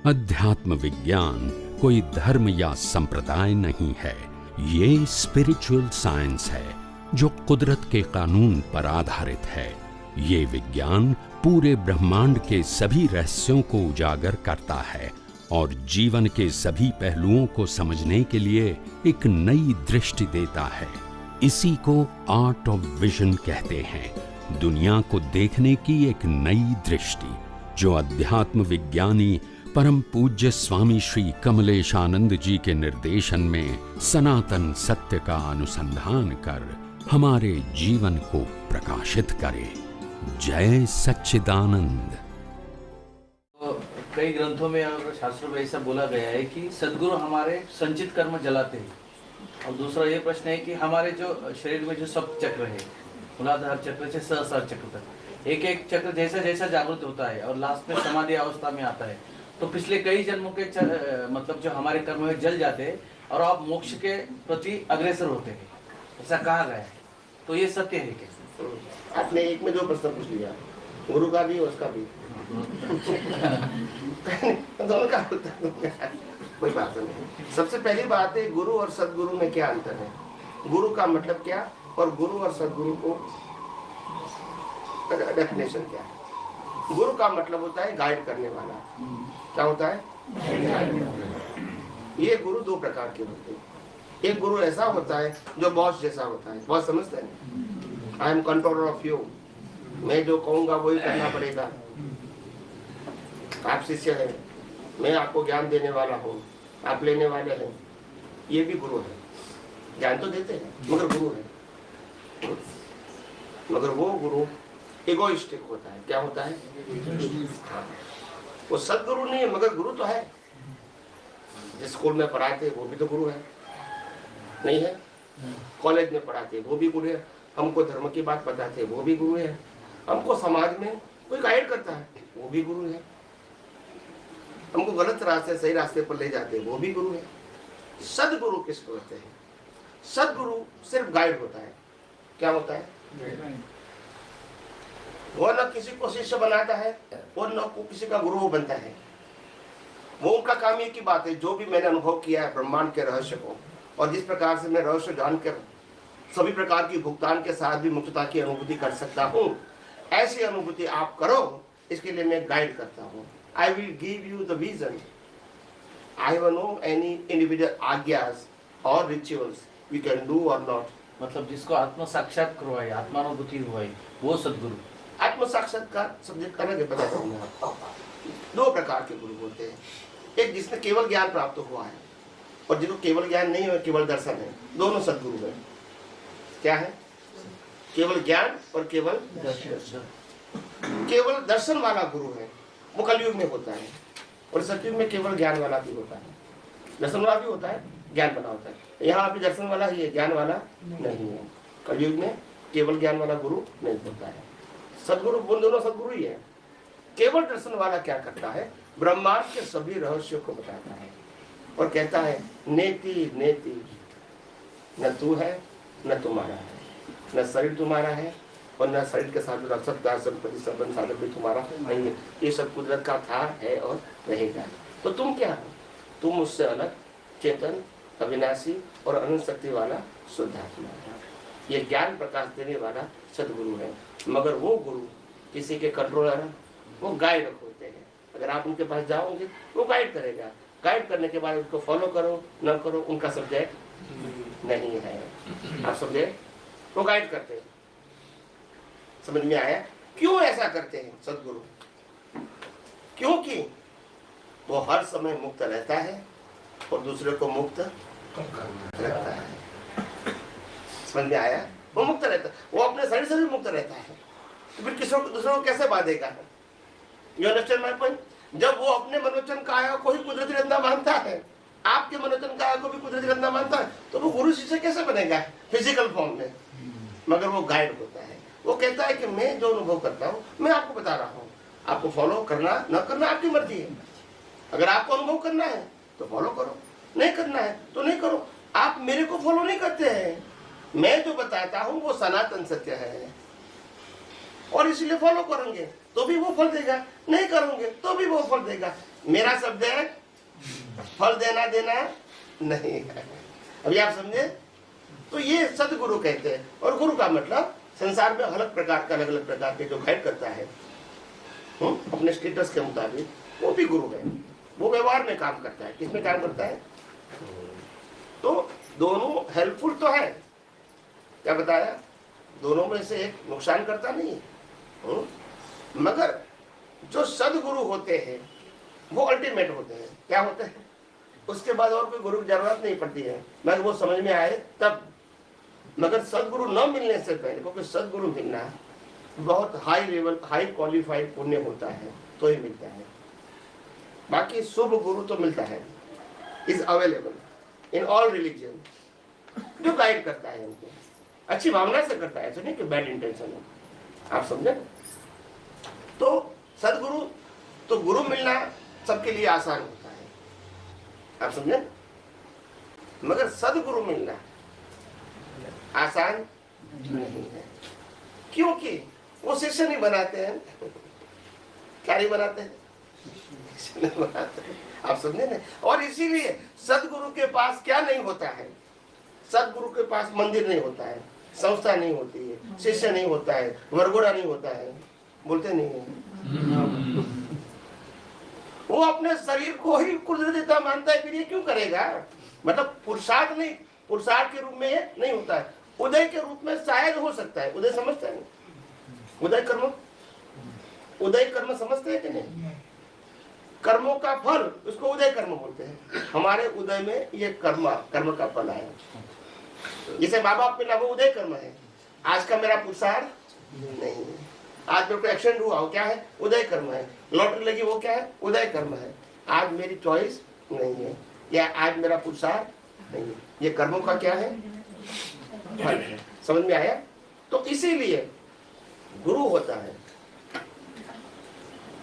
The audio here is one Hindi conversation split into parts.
अध्यात्म विज्ञान कोई धर्म या संप्रदाय नहीं है, ये स्पिरिचुअल साइंस है जो कुदरत के कानून पर आधारित है। ये विज्ञान पूरे ब्रह्मांड के सभी रहस्यों को उजागर करता है और जीवन के सभी पहलुओं को समझने के लिए एक नई दृष्टि देता है। इसी को आर्ट ऑफ विजन कहते हैं, दुनिया को देखने की एक नई दृष्टि, जो अध्यात्म विज्ञानी परम पूज्य स्वामी श्री कमलेशानंद जी के निर्देशन में सनातन सत्य का अनुसंधान कर हमारे जीवन को प्रकाशित करे। जय सच्चिदानंद। तो कई ग्रंथों में और शास्त्रों में ऐसा बोला गया है कि सद्गुरु हमारे संचित कर्म जलाते हैं। और दूसरा ये प्रश्न है कि हमारे जो शरीर में जो सब चक्र है, मूलाधार चक्र से सहस्रार चक्र तक, एक एक चक्र जैसा जैसा जागृत होता है और लास्ट में समाधि अवस्था में आता है, तो पिछले कई जन्मों के मतलब जो हमारे कर्म में जल जाते हैं और आप मोक्ष के प्रति अग्रसर होते हैं, ऐसा कहा गया है। तो ये सत्य है क्या? आपने एक में दो प्रश्न पूछ लिया, गुरु का भी उसका भी। दोनों का कोई बात नहीं। सबसे पहली बात है, गुरु और सदगुरु में क्या अंतर है, गुरु का मतलब क्या और गुरु और सदगुरु को डेफिनेशन क्या है। गुरु का मतलब होता है गाइड करने वाला। क्या होता है? ये गुरु दो प्रकार के होते हैं। एक गुरु ऐसा होता है जो बॉस जैसा होता है, बॉस समझते हैं, I am controller of you, मैं जो कहूंगा वही करना पड़ेगा, आप शिष्य हैं, मैं आपको ज्ञान देने वाला हूँ, आप लेने वाले हैं। ये भी गुरु है, ज्ञान तो देते हैं मगर गुरु है। मगर वो गुरु इगोइस्टिक होता है। क्या होता है? वो सदगुरु नहीं है मगर गुरु तो है। जिस स्कूल में पढ़ाते वो भी तो गुरु है, नहीं है? कॉलेज में पढ़ाते वो भी गुरु है, हमको धर्म की बात बताते वो भी गुरु है, हमको समाज में कोई गाइड करता है वो भी गुरु है, हमको गलत रास्ते सही रास्ते पर ले जाते वो भी गुरु है। सदगुरु किसको कहते हैं? सदगुरु सिर्फ गाइड होता है। क्या होता है? वो न किसी को शिष्य बनाता है, वो न किसी का गुरु बनता है। वो उनका काम एक ही बात है, जो भी मैंने अनुभव किया है ब्रह्मांड के रहस्य को, और जिस प्रकार से मैं रहस्य जानकर सभी प्रकार की भुगतान के साथ भी मुक्तता की अनुभूति कर सकता हूँ, ऐसी अनुभूति आप करो, इसके लिए मैं गाइड करता हूँ। I will give you the vision. I have no any individual आज्ञास और रिचुअल्स वी कैन डू और नॉट। मतलब जिसको आत्म साक्षात हुआ है, आत्मानुभूति हुआ है, वो सदगुरु। आत्म साक्षात्कार सब्जेक्ट अलग है, पता करूंगा आपको। दो प्रकार के गुरु होते हैं, एक जिसने केवल ज्ञान प्राप्त हुआ है और जिनको केवल ज्ञान नहीं है, केवल दर्शन है। दोनों सदगुरु है। क्या है? केवल ज्ञान और केवल दर्शन। केवल दर्शन वाला गुरु है, वो कलयुग में होता है, और सतयुग में केवल ज्ञान वाला भी होता है। दर्शन वाला भी होता है, ज्ञान वाला होता है। यहाँ भी दर्शन वाला ही है, ज्ञान वाला नहीं है। कलयुग में केवल ज्ञान वाला गुरु नहीं होता है। सदगुरु वो दोनों सदगुरु ही है। केवल दर्शन वाला क्या करता है? ब्रह्मांड के सभी रहस्यों को बताता है और कहता है नेति नेति, न तू है न तुम्हारा है, न शरीर तुम्हारा है और न शरीर के साथ रक्षकदार संपत्ति संबंध साधक भी तुम्हारा नहीं है। ये सब कुदरत का था, है और रहेगा। तो तुम क्या हो? तुम मुझसे अलग चेतन, अविनाशी और अनंत शक्ति वाला शुद्ध आत्मा है। ये ज्ञान प्रकाश देने वाला सदगुरु है। मगर वो गुरु किसी के कंट्रोलर, वो गाइड होते हैं। अगर आप उनके पास जाओगे वो गाइड करेगा, गाइड करने के बाद उसको फॉलो करो न करो उनका सब्जेक्ट नहीं है। आप समझे? वो गाइड करते हैं। समझ में आया क्यों ऐसा करते हैं सदगुरु? क्योंकि वो हर समय मुक्त रहता है और दूसरे को मुक्त रखता है। समझ में आया? वो मुक्त रहता है, वो अपने शरीर से भी मुक्त रहता है, तो फिर दूसरों को कैसे बांधेगा? You understand my point? जब वो अपने मनोवचन काया को ही कुदरती रंधा मानता है, आपके मनोवचन काया को भी कुदरती रंधा मानता है, तो वो गुरु शिष्य कैसे बनेगा फिजिकल फॉर्म में? मगर वो गाइड होता है। वो कहता है कि मैं जो अनुभव करता हूँ मैं आपको बता रहा हूँ, आपको फॉलो करना न करना आपकी मर्जी है। अगर आपको अनुभव करना है तो फॉलो करो, नहीं करना है तो नहीं करो। आप मेरे को फॉलो नहीं करते हैं, मैं जो बताता हूँ वो सनातन सत्य है और इसलिए फॉलो करेंगे तो भी वो फल देगा, नहीं करोगे तो भी वो फल देगा। मेरा शब्द है, फल देना देना नहीं है। अभी आप समझे? तो ये सदगुरु कहते हैं। और गुरु का मतलब संसार में अलग प्रकार का, अलग अलग प्रकार के जो गाइड करता है अपने स्टेटस के मुताबिक, वो भी गुरु है। वो व्यवहार में काम करता है। किसमें काम करता है? तो दोनों हेल्पफुल तो है, क्या बताया, दोनों में से एक नुकसान करता नहीं है। मगर जो सदगुरु होते हैं वो अल्टीमेट होते हैं। क्या होते हैं? उसके बाद और कोई गुरु की जरूरत नहीं पड़ती है, मगर वो समझ में आए तब। मगर सदगुरु न मिलने से पहले, क्योंकि सदगुरु मिलना बहुत हाई लेवल, हाई क्वालिफाइड पुण्य होता है तो ही मिलता है। बाकी शुभ गुरु तो मिलता है, is available in all religion, जो गाइड करता है उनको, अच्छी भावना से करता है, ऐसा नहीं कि बैड इंटेंशन है। आप समझे? तो सदगुरु, तो गुरु मिलना सबके लिए आसान होता है, आप समझे? मगर सदगुरु मिलना आसान नहीं है, क्योंकि वो शिष्य नहीं बनाते हैं। क्या नहीं बनाते हैं? शिष्य नहीं बनाते हैं। आप समझे ना? और इसीलिए सदगुरु के पास क्या नहीं होता है? सदगुरु के पास मंदिर नहीं होता है, संस्था नहीं होती है, शिष्य नहीं होता है, वरघोड़ा नहीं होता है, बोलते नहीं है। वो अपने शरीर को ही कुदरती मानता है, फिर ये क्यों करेगा? मतलब पुरुषार्थ नहीं, पुरुषार्थ के रूप में ये नहीं होता है, उदय के रूप में शायद हो सकता है। उदय समझते हैं? उदय कर्म, उदय कर्म समझते हैं कि नहीं? कर्मों का फल, उसको उदय कर्म बोलते हैं। हमारे उदय में ये कर्म का फल आया। जिसे माँ बाप मिला वो उदय कर्म है। आज का मेरा पुरुषार्थ नहीं है, आज मेरे को एक्सीडेंट हुआ वो क्या है? उदय कर्म है। लॉटरी लगी वो क्या है? उदय कर्म है। आज मेरी चॉइस नहीं है, या आज मेरा पुरुषार्थ नहीं है, ये कर्मों का क्या है? फल है। समझ में आया? तो इसीलिए गुरु होता है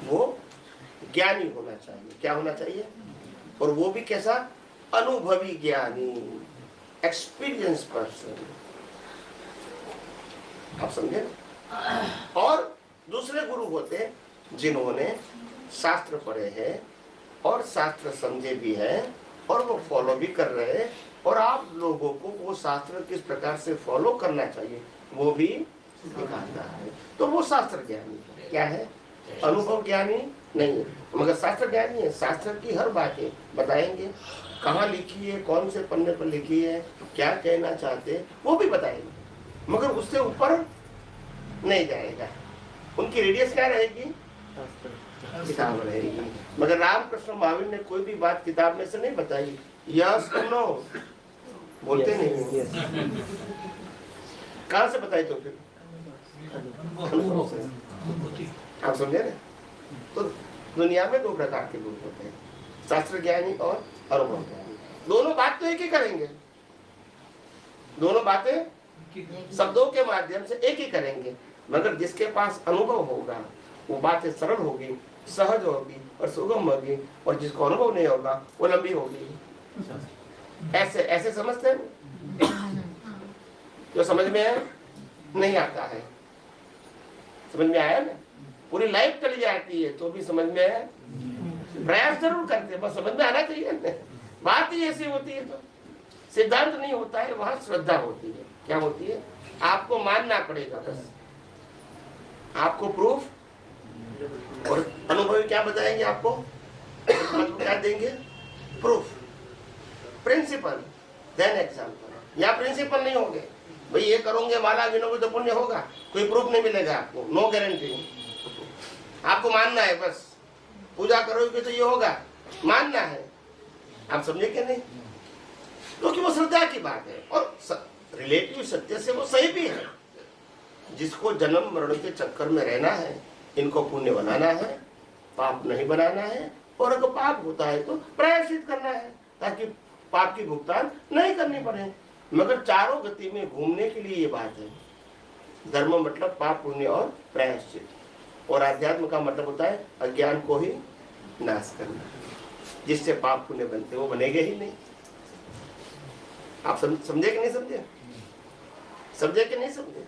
वो ज्ञानी होना चाहिए। क्या होना चाहिए? और वो भी कैसा? अनुभवी ज्ञानी, एक्सपीरियंस पर्सन। आप समझे? और दूसरे गुरु होते हैं जिन्होंने शास्त्र पढ़े हैं और शास्त्र समझे भी हैं और वो फॉलो भी कर रहे हैं, और आप लोगों को वो शास्त्र किस प्रकार से फॉलो करना चाहिए वो भी सिखाता है। तो वो शास्त्र ज्ञानी है। क्या है? अनुभव ज्ञानी नहीं है, मगर शास्त्र ज्ञानी है। शास्त्र की हर बातें बताएंगे, कहाँ लिखी है, कौन से पन्ने पर लिखी है, क्या कहना चाहते हैं वो भी बताएंगे, मगर उससे ऊपर नहीं जाएगा। उनकी रेडियस क्या रहेगी? किताब रहेगी। मगर रामकृष्ण महावीर ने कोई भी बात किताब में से नहीं बताई। यस नो बोलते नहीं। कहाँ से बताई? तो फिर आप समझे ना? तो दुनिया में दो प्रकार के लोग होते हैं, शास्त्र ज्ञानी और अनुभव ज्ञानी। दोनों बात तो एक ही करेंगे, दोनों बातें शब्दों के माध्यम से एक ही करेंगे, मगर जिसके पास अनुभव होगा वो बातें सरल होगी, सहज होगी और सुगम होगी, और जिसको अनुभव नहीं होगा वो लंबी होगी। ऐसे ऐसे समझते हैं? जो समझ में है नहीं आता है। समझ में आया ना? पूरी लाइफ चली जाती है तो भी समझ में आया, प्रयास जरूर करते हैं, बस समझ में आना चाहिए। बात ही ऐसी होती है, तो सिद्धांत नहीं होता है, वहां श्रद्धा होती है। क्या होती है? आपको मानना पड़ेगा, बस आपको प्रूफ। और अनुभवी क्या बताएंगे आपको? क्या देंगे? Proof, principle, then example. या प्रिंसिपल नहीं होंगे, भाई ये करोगे माला गिनोगे तो पुण्य होगा, कोई प्रूफ नहीं मिलेगा आपको, नो गारंटी। आपको मानना है, बस पूजा करोगे तो ये होगा, मानना है। आप समझे कि नहीं? क्योंकि वो श्रद्धा की बात है, और रिलेटिव सत्य से वो सही भी है। जिसको जन्म मरण के चक्कर में रहना है, इनको पुण्य बनाना है, पाप नहीं बनाना है, और अगर पाप होता है तो प्रायश्चित करना है, ताकि पाप की भुगतान नहीं करनी पड़े। मगर चारों गति में घूमने के लिए ये बात है। धर्म मतलब पाप पुण्य और प्रायश्चित, और अध्यात्म का मतलब होता है अज्ञान को ही नाश करना। जिससे पाप पुण्य बनते वो बनेंगे ही नहीं। आप समझे कि नहीं समझे? समझे कि नहीं समझे?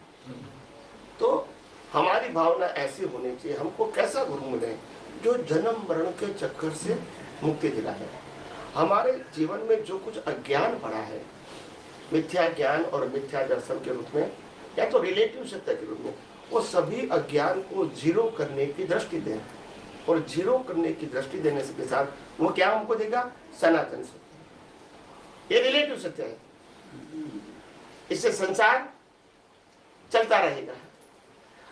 तो हमारी भावना ऐसी होनी चाहिए, हमको कैसा गुरु मिले, जो जन्म मरण के चक्कर से मुक्ति दिलाए। हमारे जीवन में जो कुछ अज्ञान पड़ा है, मिथ्या ज्ञान और मिथ्या दर्शन के रूप में या तो रिलेटिव सत्य के रूप में, वो सभी अज्ञान को जीरो करने की दृष्टि दें, और जीरो करने की दृष्टि देने के साथ वो क्या हमको देगा? सनातन सत्य। ये रिलेटिव सत्य है, इससे संसार चलता रहेगा।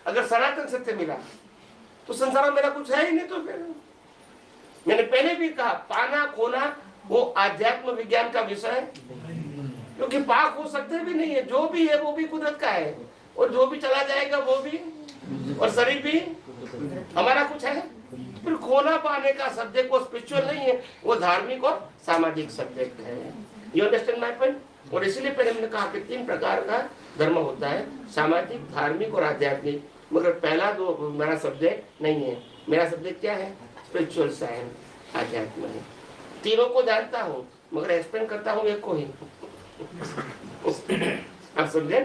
अगर सनातन सत्य मिला तो संसार में मेरा कुछ है ही नहीं। तो फिर मैंने पहले भी कहा, पाना खोना वो आध्यात्म विज्ञान का विषय है, क्योंकि पाक हो सकते भी नहीं है। जो भी है वो भी कुदरत का है, और जो भी चला जाएगा वो भी, और शरीर भी हमारा कुछ है। फिर खोना पाने का सब्जेक्ट वो स्पिरिचुअल नहीं है, वो धार्मिक और सामाजिक सब्जेक्ट है। You understand my point? और इसीलिए पहले मैंने कहा कि 3 प्रकार का धर्म होता है, सामाजिक, धार्मिक और आध्यात्मिक। मगर पहला दो मेरा सब्जेक्ट नहीं है। मेरा सब्जेक्ट क्या है? स्पिरिचुअल साइंस, आध्यात्म है। तीनों को जानता हूँ मगर एक्सप्लेन करता हूँ एक को ही। आप समझे?